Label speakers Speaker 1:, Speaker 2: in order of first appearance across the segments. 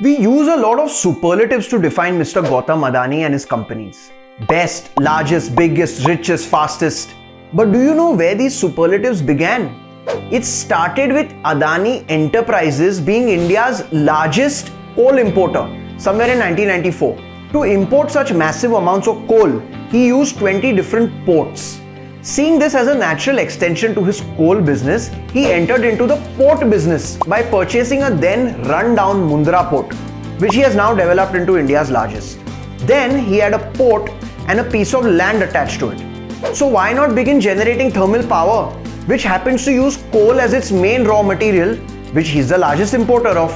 Speaker 1: We use a lot of superlatives to define Mr. Gautam Adani and his companies. Best, largest, biggest, richest, fastest. But do you know where these superlatives began? It started with Adani Enterprises being India's largest coal importer somewhere in 1994. To import such massive amounts of coal, he used 20 different ports. Seeing this as a natural extension to his coal business, he entered into the port business by purchasing a then run-down Mundra port, which he has now developed into India's largest. Then he had a port and a piece of land attached to it. So why not begin generating thermal power, which happens to use coal as its main raw material, which he is the largest importer of.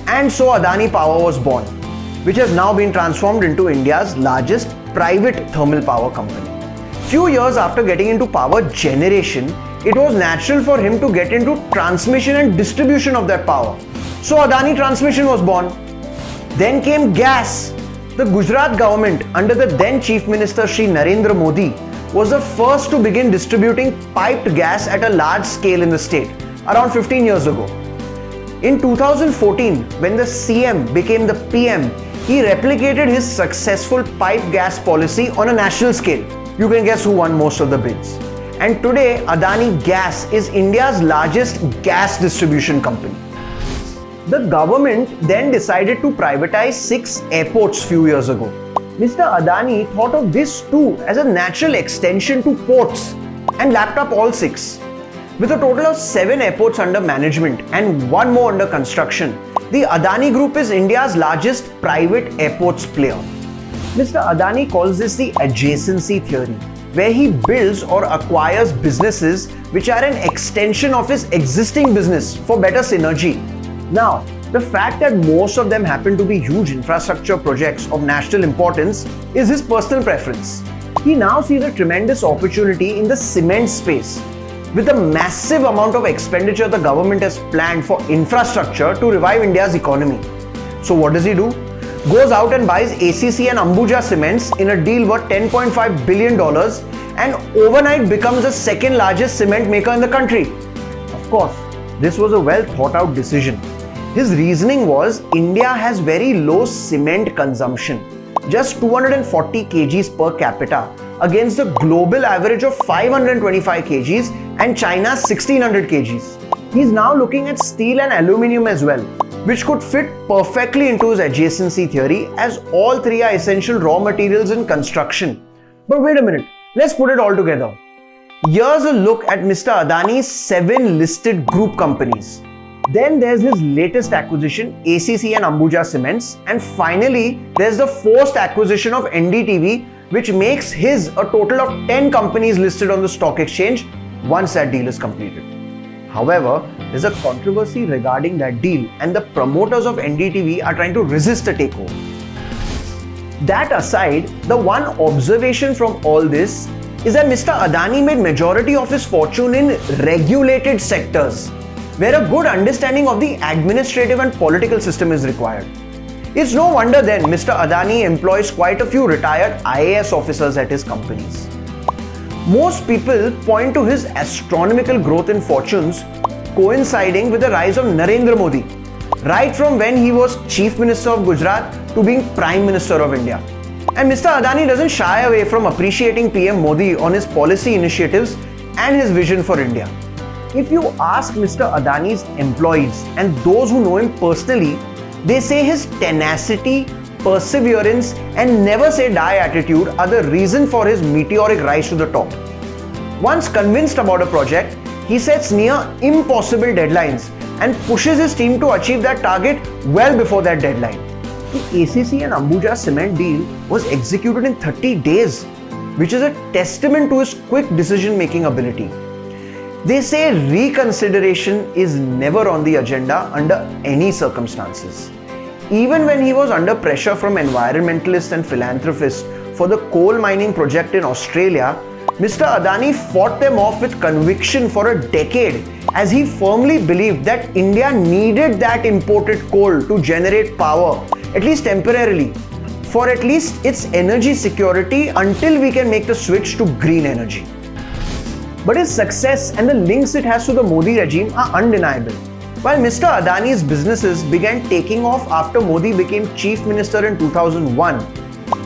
Speaker 1: And so Adani Power was born, which has now been transformed into India's largest private thermal power company. Few years after getting into power generation, it was natural for him to get into transmission and distribution of that power. So Adani Transmission was born. Then came gas. The Gujarat government under the then Chief Minister Shri Narendra Modi was the first to begin distributing piped gas at a large scale in the state, around 15 years ago. In 2014, when the CM became the PM, he replicated his successful pipe gas policy on a national scale. You can guess who won most of the bids. And today, Adani Gas is India's largest gas distribution company. The government then decided to privatize 6 airports few years ago. Mr. Adani thought of this too as a natural extension to ports and lapped up all 6. With a total of 7 airports under management and 1 more under construction, the Adani Group is India's largest private airports player. Mr. Adani calls this the adjacency theory, where he builds or acquires businesses which are an extension of his existing business for better synergy. Now, the fact that most of them happen to be huge infrastructure projects of national importance is his personal preference. He now sees a tremendous opportunity in the cement space. With the massive amount of expenditure the government has planned for infrastructure to revive India's economy. So what does he do? Goes out and buys ACC and Ambuja Cements in a deal worth $10.5 billion and overnight becomes the second largest cement maker in the country. Of course, this was a well thought out decision. His reasoning was India has very low cement consumption, just 240 kgs per capita against the global average of 525 kgs and China's 1600 kgs. He's now looking at steel and aluminium as well, which could fit perfectly into his adjacency theory as all 3 are essential raw materials in construction. But wait a minute, let's put it all together. Here's a look at Mr. Adani's 7 listed group companies. Then there's his latest acquisition, ACC and Ambuja Cements. And finally, there's the forced acquisition of NDTV, which makes his a total of 10 companies listed on the stock exchange once that deal is completed. However, there's a controversy regarding that deal and the promoters of NDTV are trying to resist a takeover. That aside, the one observation from all this is that Mr. Adani made majority of his fortune in regulated sectors, where a good understanding of the administrative and political system is required. It's no wonder then Mr. Adani employs quite a few retired IAS officers at his companies. Most people point to his astronomical growth in fortunes coinciding with the rise of Narendra Modi, right from when he was Chief Minister of Gujarat to being Prime Minister of India. And Mr. Adani doesn't shy away from appreciating PM Modi on his policy initiatives and his vision for India. If you ask Mr. Adani's employees and those who know him personally, they say his tenacity, perseverance and never say die attitude are the reason for his meteoric rise to the top. Once convinced about a project, he sets near impossible deadlines and pushes his team to achieve that target well before that deadline. The ACC and Ambuja cement deal was executed in 30 days, which is a testament to his quick decision-making ability. They say reconsideration is never on the agenda under any circumstances. Even when he was under pressure from environmentalists and philanthropists for the coal mining project in Australia, Mr. Adani fought them off with conviction for a decade as he firmly believed that India needed that imported coal to generate power, at least temporarily, for at least its energy security until we can make the switch to green energy. But his success and the links it has to the Modi regime are undeniable. While Mr. Adani's businesses began taking off after Modi became Chief Minister in 2001,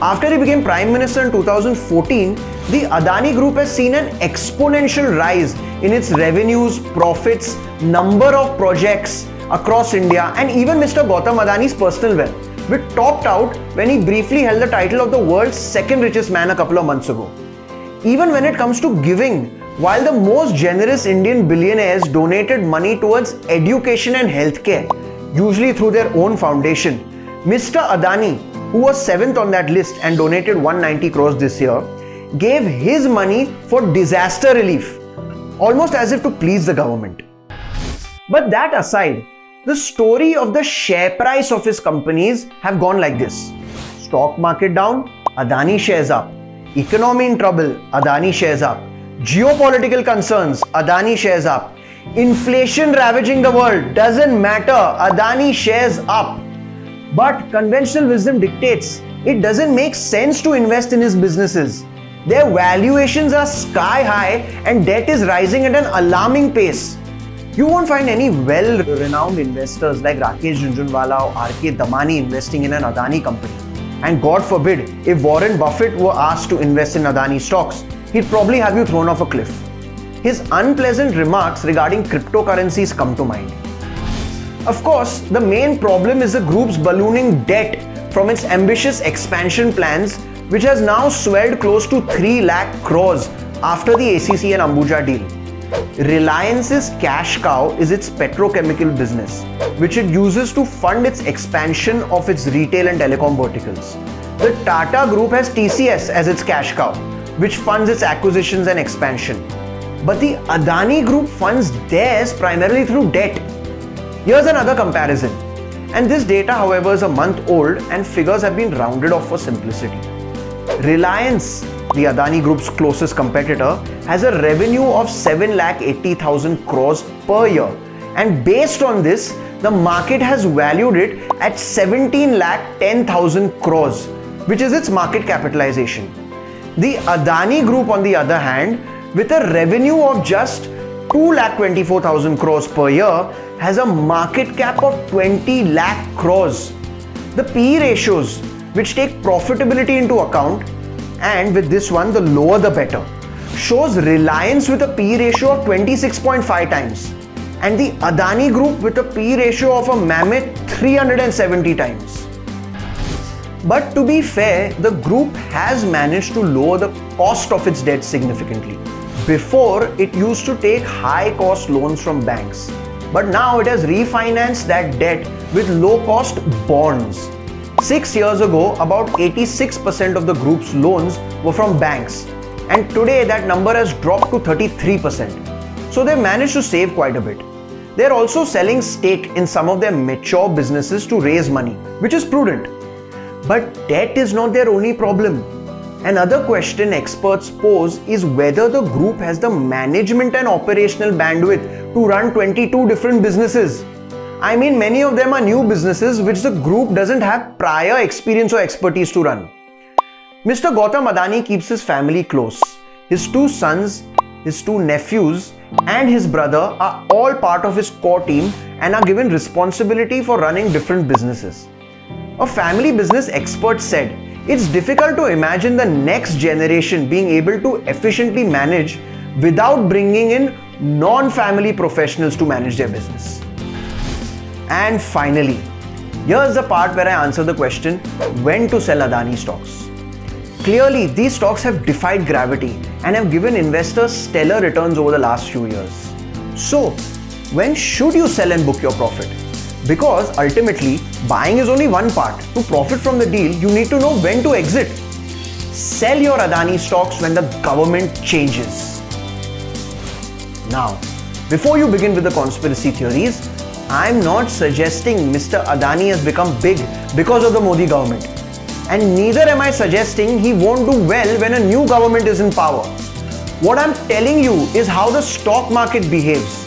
Speaker 1: after he became Prime Minister in 2014, the Adani Group has seen an exponential rise in its revenues, profits, number of projects across India, and even Mr. Gautam Adani's personal wealth, which topped out when he briefly held the title of the world's second richest man a couple of months ago. Even when it comes to giving, while the most generous Indian billionaires donated money towards education and healthcare, usually through their own foundation, Mr. Adani, who was 7th on that list and donated 190 crores this year, gave his money for disaster relief, almost as if to please the government. But that aside, the story of the share price of his companies have gone like this. Stock market down, Adani shares up. Economy in trouble, Adani shares up. Geopolitical concerns, Adani shares up. Inflation ravaging the world, doesn't matter, Adani shares up. But conventional wisdom dictates it doesn't make sense to invest in his businesses. Their valuations are sky high and debt is rising at an alarming pace. You won't find any well-renowned investors like Rakesh Jhunjhunwala or R.K. Damani investing in an Adani company. And God forbid, if Warren Buffett were asked to invest in Adani stocks, he'd probably have you thrown off a cliff. His unpleasant remarks regarding cryptocurrencies come to mind. Of course, the main problem is the group's ballooning debt from its ambitious expansion plans, which has now swelled close to 3 lakh crores after the ACC and Ambuja deal. Reliance's cash cow is its petrochemical business, which it uses to fund its expansion of its retail and telecom verticals. The Tata Group has TCS as its cash cow, which funds its acquisitions and expansion. But the Adani Group funds theirs primarily through debt. Here's another comparison. And this data, however, is a month old and figures have been rounded off for simplicity. Reliance, the Adani Group's closest competitor, has a revenue of 7,80,000 crores per year. And based on this, the market has valued it at 17,10,000 crores, which is its market capitalization. The Adani Group, on the other hand, with a revenue of just 2,24,000 crores per year, has a market cap of 20 lakh crores. The PE ratios, which take profitability into account, and with this one, the lower the better, shows Reliance with a PE ratio of 26.5 times and the Adani Group with a PE ratio of a mammoth 370 times. But to be fair, the group has managed to lower the cost of its debt significantly. Before, it used to take high-cost loans from banks, but now it has refinanced that debt with low-cost bonds. 6 years ago, about 86% of the group's loans were from banks, and today that number has dropped to 33%. So they've managed to save quite a bit. They're also selling stake in some of their mature businesses to raise money, which is prudent. But debt is not their only problem. Another question experts pose is whether the group has the management and operational bandwidth to run 22 different businesses. I mean, many of them are new businesses which the group doesn't have prior experience or expertise to run. Mr. Gautam Adani keeps his family close. His 2 sons, his 2 nephews, and his brother are all part of his core team and are given responsibility for running different businesses. A family business expert said, it's difficult to imagine the next generation being able to efficiently manage without bringing in non-family professionals to manage their business. And finally, here's the part where I answer the question, when to sell Adani stocks. Clearly, these stocks have defied gravity and have given investors stellar returns over the last few years. So, when should you sell and book your profit? Because ultimately, buying is only one part. To profit from the deal, you need to know when to exit. Sell your Adani stocks when the government changes. Now, before you begin with the conspiracy theories, I'm not suggesting Mr. Adani has become big because of the Modi government. And neither am I suggesting he won't do well when a new government is in power. What I'm telling you is how the stock market behaves.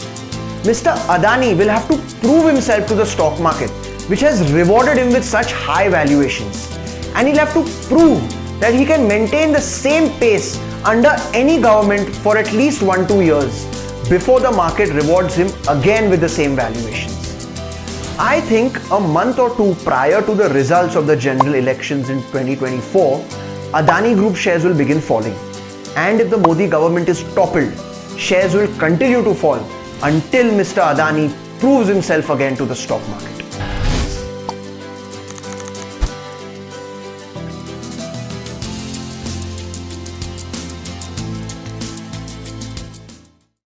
Speaker 1: Mr. Adani will have to prove himself to the stock market, which has rewarded him with such high valuations. And he'll have to prove that he can maintain the same pace under any government for at least 1-2 years before the market rewards him again with the same valuations. I think a month or two prior to the results of the general elections in 2024, Adani Group shares will begin falling. And if the Modi government is toppled, shares will continue to fall until Mr. Adani proves himself again to the stock market.